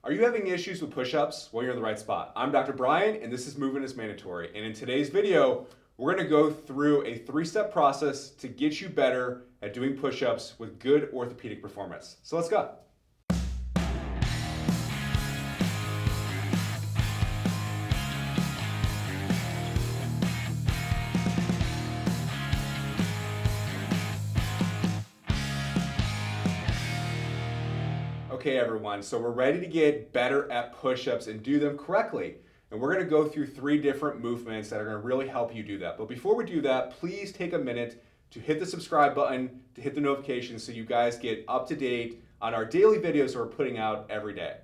Are you having issues with push-ups? Well, you're in the right spot. I'm Dr. Brian, and this is Movement is Mandatory. And in today's video, we're gonna go through a 3-step process to get you better at doing push-ups with good orthopedic performance. So let's go. Okay, everyone, so we're ready to get better at push-ups and do them correctly. And we're gonna go through 3 different movements that are gonna really help you do that. But before we do that, please take a minute to hit the subscribe button, to hit the notifications so you guys get up to date on our daily videos that we're putting out every day.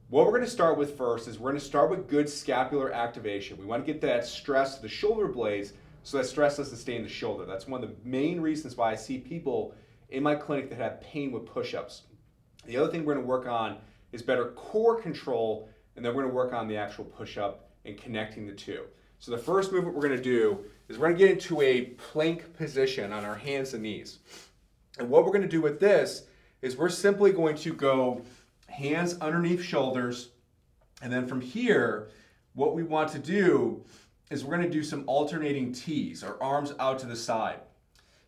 What we're gonna start with first is we're gonna start with good scapular activation. We wanna get that stress to the shoulder blades so that stress doesn't stay in the shoulder. That's one of the main reasons why I see people in my clinic that have pain with push-ups. The other thing we're going to work on is better core control, and then we're going to work on the actual push-up and connecting the two. So the first movement we're going to do is we're going to get into a plank position on our hands and knees. And what we're going to do with this is we're simply going to go hands underneath shoulders, and then from here, what we want to do is we're going to do some alternating T's, or arms out to the side.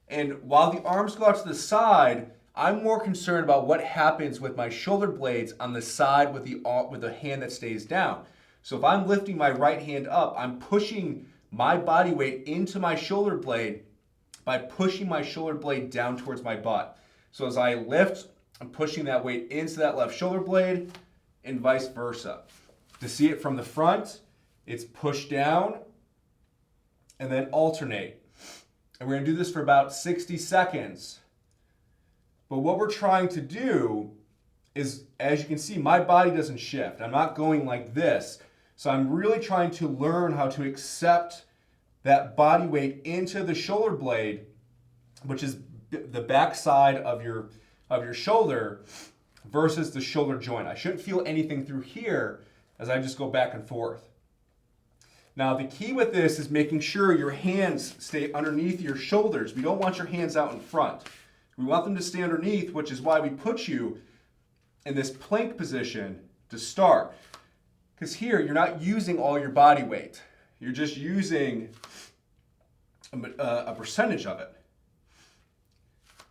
And while the arms go out to the side, I'm more concerned about what happens with my shoulder blades on the side with the hand that stays down. So if I'm lifting my right hand up, I'm pushing my body weight into my shoulder blade by pushing my shoulder blade down towards my butt. So as I lift, I'm pushing that weight into that left shoulder blade and vice versa. To see it from the front, it's push down and then alternate. And we're gonna do this for about 60 seconds. But what we're trying to do is, as you can see, my body doesn't shift. I'm not going like this. So I'm really trying to learn how to accept that body weight into the shoulder blade, which is the back side of your shoulder versus the shoulder joint. I shouldn't feel anything through here as I just go back and forth. Now the key with this is making sure your hands stay underneath your shoulders. We don't want your hands out in front. We want them to stay underneath, which is why we put you in this plank position to start. Because here, you're not using all your body weight. You're just using a percentage of it.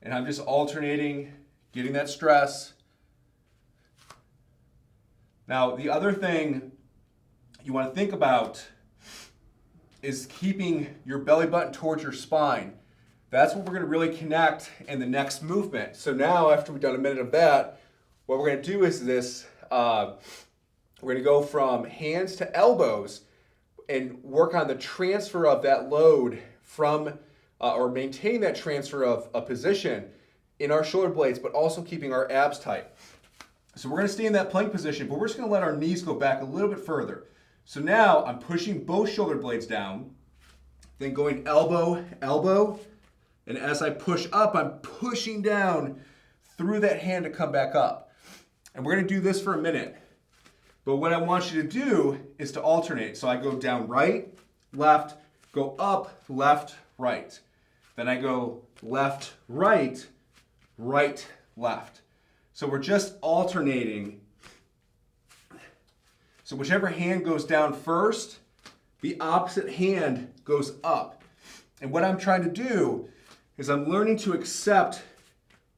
And I'm just alternating, getting that stress. Now, the other thing you want to think about is keeping your belly button towards your spine. That's what we're going to really connect in the next movement. So now, after we've done a minute of that, what we're going to do is this. We're going to go from hands to elbows and work on the transfer of that load from, or maintain that transfer of a position in our shoulder blades, but also keeping our abs tight. So we're going to stay in that plank position, but we're just going to let our knees go back a little bit further. So now I'm pushing both shoulder blades down, then going elbow, elbow, and as I push up, I'm pushing down through that hand to come back up. And we're gonna do this for a minute. But what I want you to do is to alternate. So I go down right, left, go up, left, right. Then I go left, right, right, left. So we're just alternating. So whichever hand goes down first, the opposite hand goes up. And what I'm trying to do is I'm learning to accept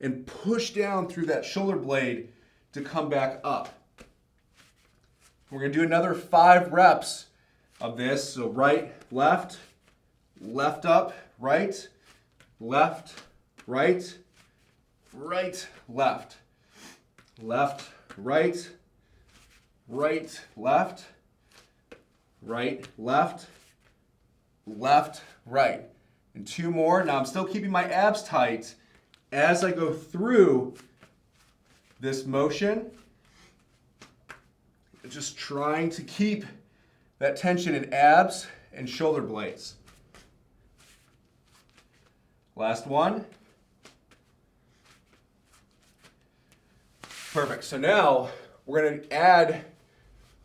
and push down through that shoulder blade to come back up. We're going to do another 5 reps of this. So right, left, left up, right, left, right, right, left, left, right, right, left, right, left, left, right. And 2 more. Now I'm still keeping my abs tight as I go through this motion. Just trying to keep that tension in abs and shoulder blades. Last one. Perfect. So now we're going to add,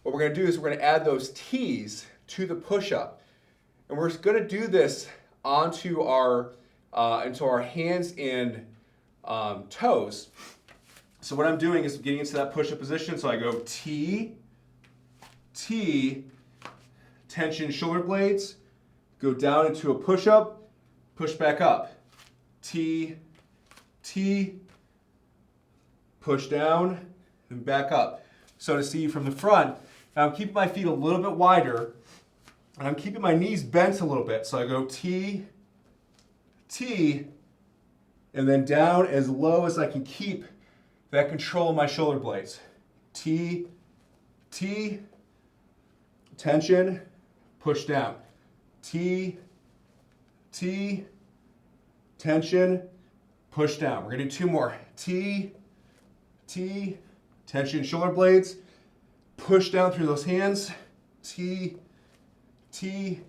what we're going to do is we're going to add those T's to the push-up. And we're going to do this onto our hands and toes. So what I'm doing is getting into that push-up position. So I go T, T, tension shoulder blades, go down into a push-up, push back up. T, T, push down, and back up. So to see from the front, I'm keeping my feet a little bit wider, and I'm keeping my knees bent a little bit. So I go T, T, and then down as low as I can keep that control of my shoulder blades. T, T, tension, push down. T, T, tension, push down. We're gonna do 2 more. T, T, tension shoulder blades, push down through those hands. T, T,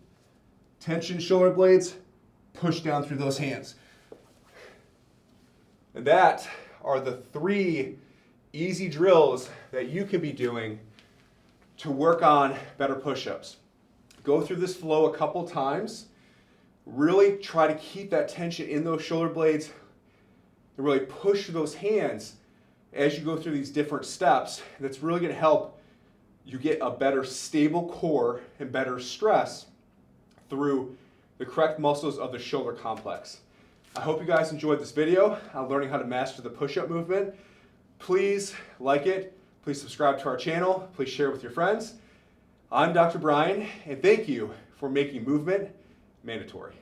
tension shoulder blades, push down through those hands. And that are the 3 easy drills that you can be doing to work on better push-ups. Go through this flow a couple times. Really try to keep that tension in those shoulder blades and really push those hands as you go through these different steps. That's really going to help you get a better stable core and better stress through the correct muscles of the shoulder complex. I hope you guys enjoyed this video on learning how to master the push-up movement. Please like it. Please subscribe to our channel. Please share with your friends. I'm Dr. Brian, and thank you for making movement mandatory.